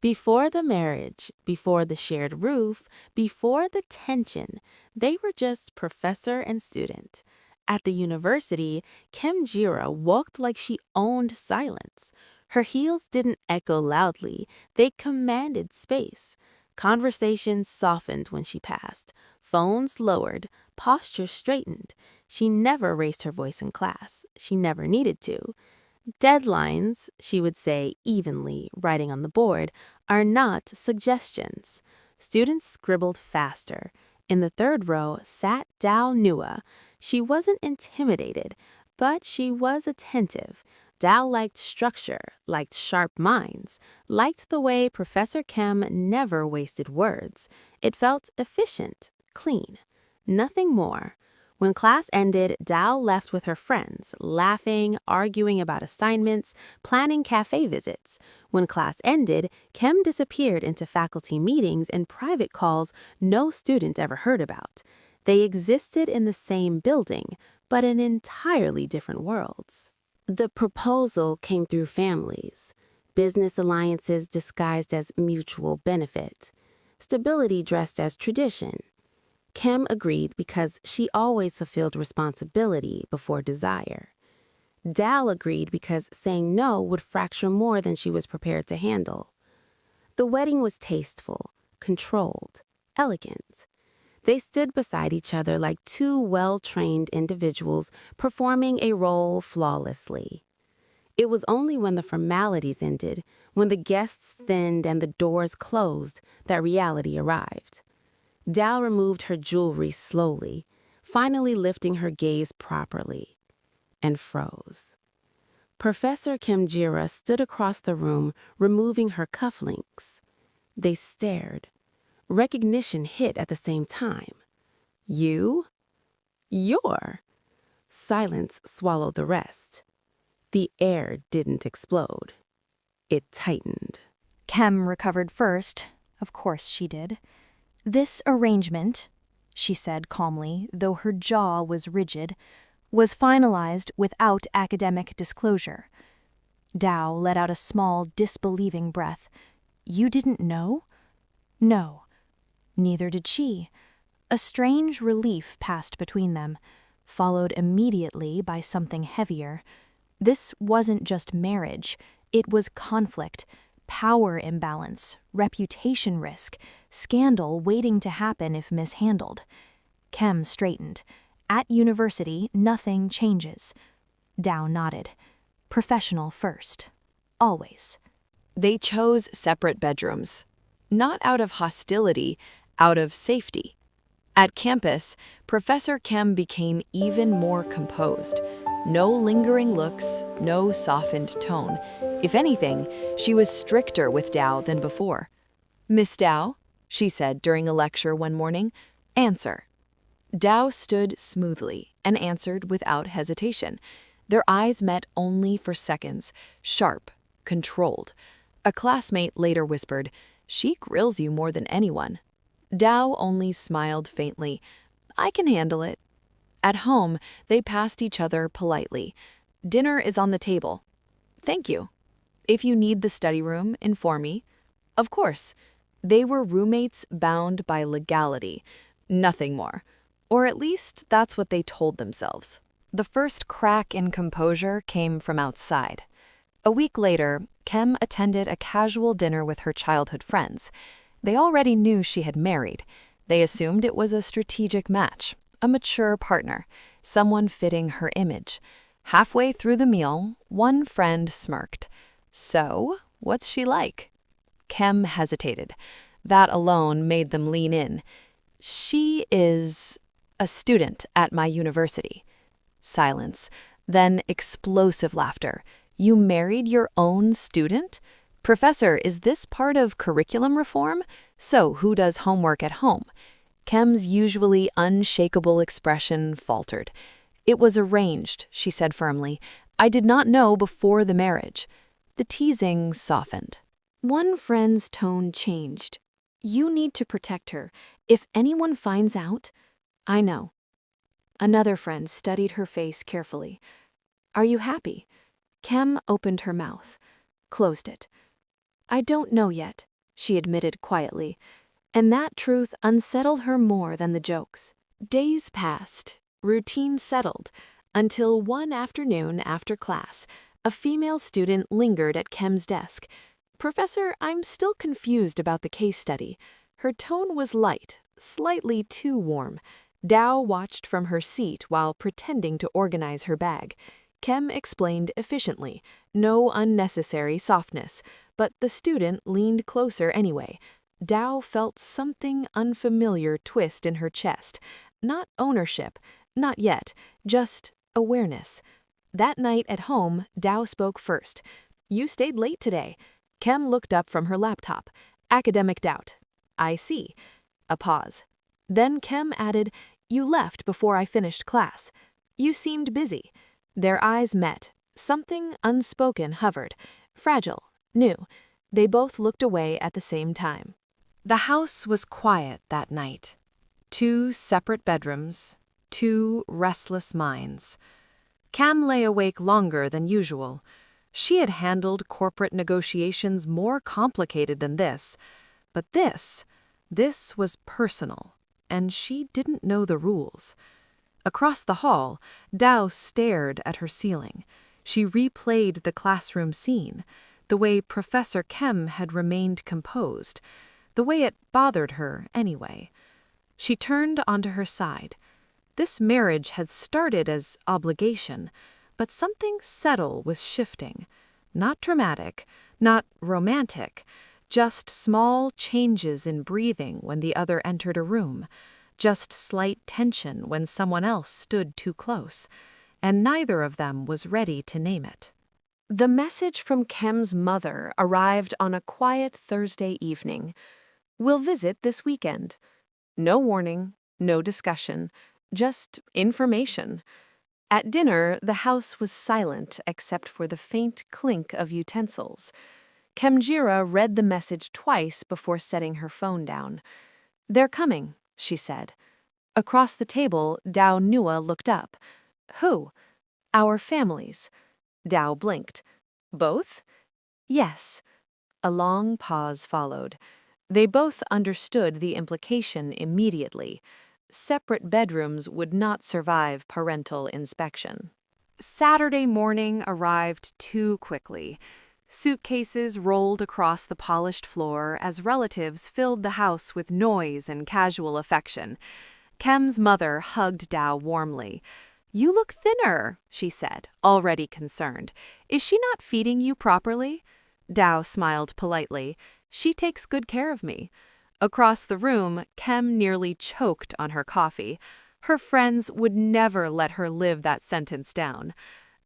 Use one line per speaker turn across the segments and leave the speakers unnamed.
Before the marriage, before the shared roof, before the tension, they were just professor and student. At the university, Kim Jira walked like she owned silence. Her heels didn't echo loudly, they commanded space. Conversations softened when she passed. Phones lowered, posture straightened. She never raised her voice in class. She never needed to. Deadlines, she would say evenly, writing on the board, are not suggestions. Students scribbled faster. In the third row sat Dao Nua. She wasn't intimidated, but she was attentive. Dao liked structure, liked sharp minds, liked the way Professor Kem never wasted words. It felt efficient, clean. Nothing more. When class ended, Dao left with her friends, laughing, arguing about assignments, planning cafe visits. When class ended, Kem disappeared into faculty meetings and private calls no student ever heard about. They existed in the same building, but in entirely different worlds. The proposal came through families, business alliances disguised as mutual benefit, stability dressed as tradition. Kim agreed because she always fulfilled responsibility before desire. Dal agreed because saying no would fracture more than she was prepared to handle. The wedding was tasteful, controlled, elegant. They stood beside each other like two well-trained individuals performing a role flawlessly. It was only when the formalities ended, when the guests thinned and the doors closed, that reality arrived. Dal removed her jewelry slowly, finally lifting her gaze properly, and froze. Professor Kimjira stood across the room, removing her cufflinks. They stared. Recognition hit at the same time. You? You're? Silence swallowed the rest. The air didn't explode. It tightened.
Kem recovered first. Of course she did. This arrangement, she said calmly, though her jaw was rigid, was finalized without academic disclosure. Dao let out a small, disbelieving breath. You didn't know? No. Neither did she. A strange relief passed between them, followed immediately by something heavier. This wasn't just marriage. It was conflict, power imbalance, reputation risk, scandal waiting to happen if mishandled. Kem straightened. At university, nothing changes. Dao nodded. Professional first. Always.
They chose separate bedrooms. Not out of hostility, out of safety. At campus, Professor Kem became even more composed. No lingering looks, no softened tone. If anything, she was stricter with Dao than before. "Miss Dao," she said during a lecture one morning, "answer." Dao stood smoothly and answered without hesitation. Their eyes met only for seconds, sharp, controlled. A classmate later whispered, "She grills you more than anyone." Dao only smiled faintly. "I can handle it." At home, they passed each other politely. "Dinner is on the table." "Thank you." "If you need the study room, inform me." Of course. They were roommates bound by legality. Nothing more. Or at least that's what they told themselves. The first crack in composure came from outside. A week later, Kem attended a casual dinner with her childhood friends. They already knew she had married. They assumed it was a strategic match, a mature partner, someone fitting her image. Halfway through the meal, one friend smirked. "So, what's she like?" Kem hesitated. That alone made them lean in. "She is a student at my university." Silence. Then explosive laughter. "You married your own student? Professor, is this part of curriculum reform? So who does homework at home?" Kem's usually unshakable expression faltered. "It was arranged," she said firmly. "I did not know before the marriage." The teasing softened. One friend's tone changed. "You need to protect her. If anyone finds out—" "I know." Another friend studied her face carefully. "Are you happy?" Kem opened her mouth, closed it. "I don't know yet." she admitted quietly, and that truth unsettled her more than the jokes. Days passed, routine settled, until one afternoon after class, a female student lingered at Kem's desk. "Professor, I'm still confused about the case study." Her tone was light, slightly too warm. Dao watched from her seat while pretending to organize her bag. Kem explained efficiently, no unnecessary softness, but the student leaned closer anyway. Dao felt something unfamiliar twist in her chest. Not ownership, not yet, just awareness. That night at home, Dao spoke first. "You stayed late today." Kem looked up from her laptop. Academic doubt. "I see." A pause. Then Kem added, "You left before I finished class. You seemed busy." Their eyes met. Something unspoken hovered. Fragile, new. They both looked away at the same time. The house was quiet that night. 2 separate bedrooms, 2 restless minds. Kem lay awake longer than usual. She had handled corporate negotiations more complicated than this. But this was personal, and she didn't know the rules. Across the hall, Dao stared at her ceiling. She replayed the classroom scene, the way Professor Kem had remained composed, the way it bothered her anyway. She turned onto her side. This marriage had started as obligation, but something subtle was shifting. Not dramatic, not romantic, just small changes in breathing when the other entered a room, just slight tension when someone else stood too close, and neither of them was ready to name it. The message from Kem's mother arrived on a quiet Thursday evening. "We'll visit this weekend." No warning, no discussion, just information. At dinner, the house was silent except for the faint clink of utensils. Kemjira read the message twice before setting her phone down. "They're coming," she said. Across the table, Dao Nua looked up. "Who?" "Our families." Dao blinked. "Both?" "Yes." A long pause followed. They both understood the implication immediately. Separate bedrooms would not survive parental inspection. Saturday morning arrived too quickly. Suitcases rolled across the polished floor as relatives filled the house with noise and casual affection. Kem's mother hugged Dao warmly. "You look thinner," she said, already concerned. "Is she not feeding you properly?" Dao smiled politely. "She takes good care of me." Across the room, Kem nearly choked on her coffee. Her friends would never let her live that sentence down.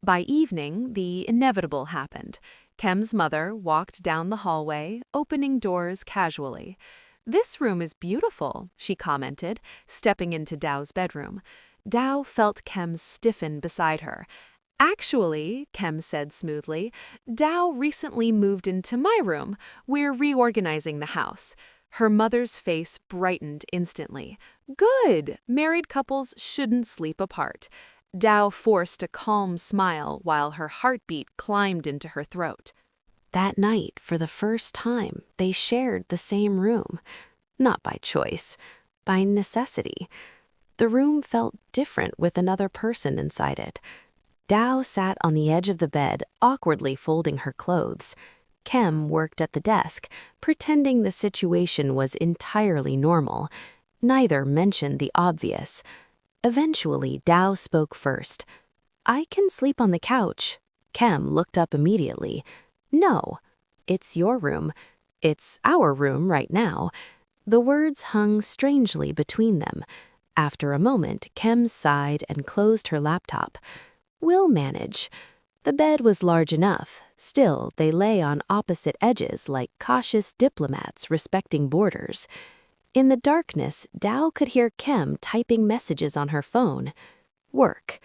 By evening, the inevitable happened. Kem's mother walked down the hallway, opening doors casually. "This room is beautiful," she commented, stepping into Dao's bedroom. Dao felt Kem stiffen beside her. "Actually," Kem said smoothly, "Dao recently moved into my room. We're reorganizing the house." Her mother's face brightened instantly. "Good! Married couples shouldn't sleep apart." Dao forced a calm smile while her heartbeat climbed into her throat. That night, for the first time, they shared the same room. Not by choice, by necessity. The room felt different with another person inside it. Dao sat on the edge of the bed, awkwardly folding her clothes. Kem worked at the desk, pretending the situation was entirely normal. Neither mentioned the obvious. Eventually, Dao spoke first. "I can sleep on the couch." Kem looked up immediately. "No, it's your room. It's our room right now." The words hung strangely between them. After a moment, Kem sighed and closed her laptop. "We'll manage." The bed was large enough. Still, they lay on opposite edges like cautious diplomats respecting borders. In the darkness, Dao could hear Kem typing messages on her phone. Work.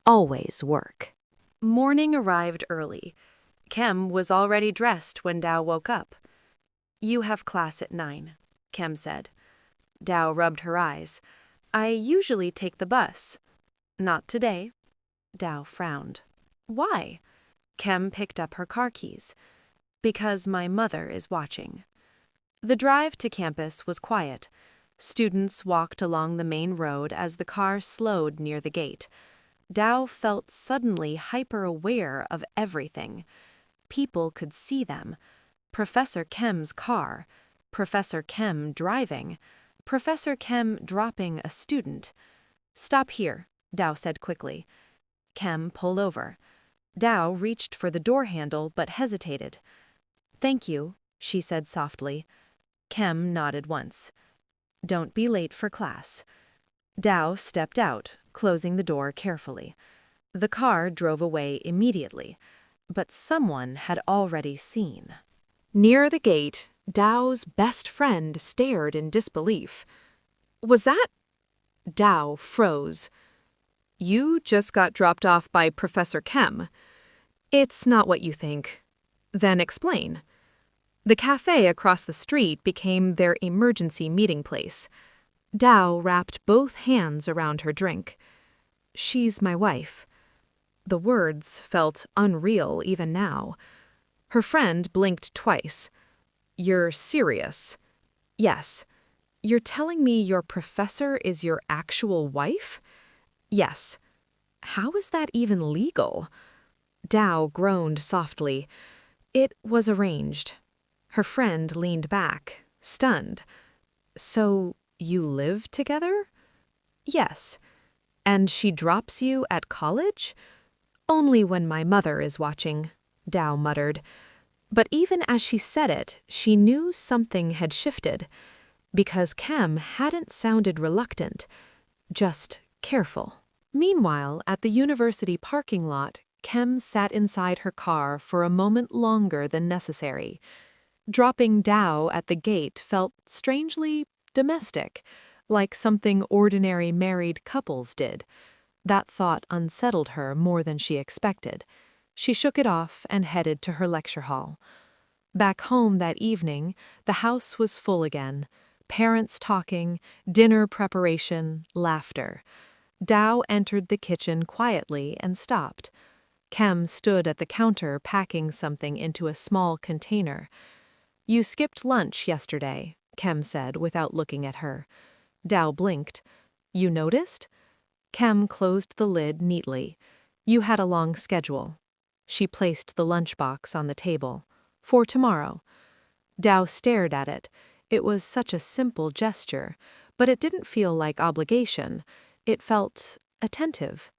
Always work. Morning arrived early. Kem was already dressed when Dao woke up. "You have class at 9, Kem said. Dao rubbed her eyes. "I usually take the bus." "Not today." Dao frowned. "Why?" Kem picked up her car keys. "Because my mother is watching."
The drive to campus was quiet. Students walked along the main road as the car slowed near the gate. Dow felt suddenly hyper-aware of everything. People could see them. Professor Kem's car, Professor Kem driving, Professor Kem dropping a student. "Stop here," Dow said quickly. Kem pulled over. Dow reached for the door handle but hesitated. "Thank you," she said softly. Kem nodded once. "Don't be late for class." Dow stepped out, closing the door carefully. The car drove away immediately, but someone had already seen. Near the gate, Dow's best friend stared in disbelief. "Was that—" Dow froze. "You just got dropped off by Professor Kem. It's not what you think." "Then explain." The cafe across the street became their emergency meeting place. Dow wrapped both hands around her drink. "She's my wife." The words felt unreal even now. Her friend blinked twice. "You're serious?" "Yes." "You're telling me your professor is your actual wife?" "Yes." "How is that even legal?" Dow groaned softly. "It was arranged." Her friend leaned back, stunned. "So you live together?" "Yes." "And she drops you at college?" "Only when my mother is watching," Dow muttered. But even as she said it, she knew something had shifted. Because Kem hadn't sounded reluctant, just careful. Meanwhile, at the university parking lot, Kem sat inside her car for a moment longer than necessary. Dropping Dow at the gate felt strangely domestic, like something ordinary married couples did. That thought unsettled her more than she expected. She shook it off and headed to her lecture hall. Back home that evening, the house was full again. Parents talking, dinner preparation, laughter. Dow entered the kitchen quietly and stopped. Kem stood at the counter packing something into a small container. "You skipped lunch yesterday," Kem said without looking at her. Dow blinked. "You noticed?" Kem closed the lid neatly. "You had a long schedule." She placed the lunchbox on the table. "For tomorrow." Dow stared at it. It was such a simple gesture, but it didn't feel like obligation. It felt attentive.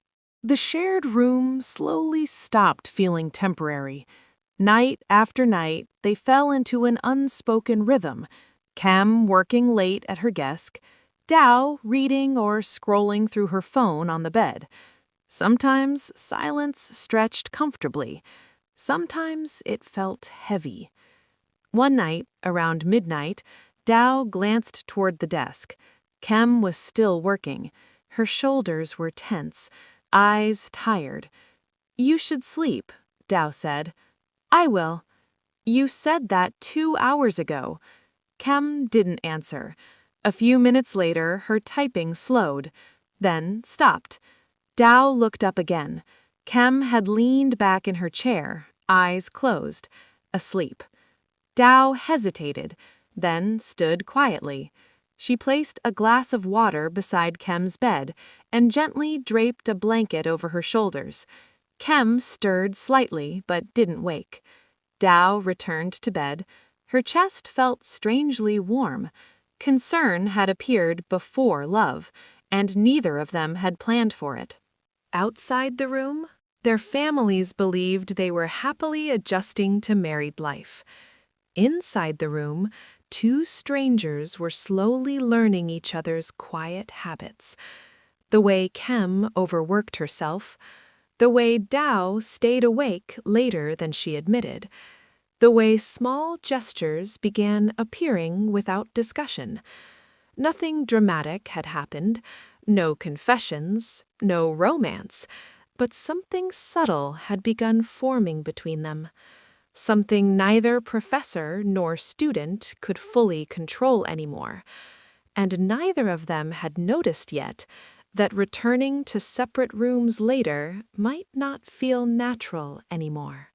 The shared room slowly stopped feeling temporary. Night after night, they fell into an unspoken rhythm. Kem working late at her desk, Dow reading or scrolling through her phone on the bed. Sometimes silence stretched comfortably. Sometimes it felt heavy. One night, around midnight, Dow glanced toward the desk. Kem was still working. Her shoulders were tense, eyes tired. "You should sleep," Dow said. "I will." "You said that 2 hours ago." Kem didn't answer. A few minutes later, her typing slowed, then stopped. Dow looked up again. Kem had leaned back in her chair, eyes closed, asleep. Dow hesitated, then stood quietly. She placed a glass of water beside Kem's bed and gently draped a blanket over her shoulders. Kem stirred slightly but didn't wake. Dow returned to bed. Her chest felt strangely warm. Concern had appeared before love, and neither of them had planned for it. Outside the room, their families believed they were happily adjusting to married life. Inside the room, two strangers were slowly learning each other's quiet habits. The way Kem overworked herself, the way Dow stayed awake later than she admitted, the way small gestures began appearing without discussion. Nothing dramatic had happened, no confessions, no romance, but something subtle had begun forming between them. Something neither professor nor student could fully control anymore. And neither of them had noticed yet that returning to separate rooms later might not feel natural anymore.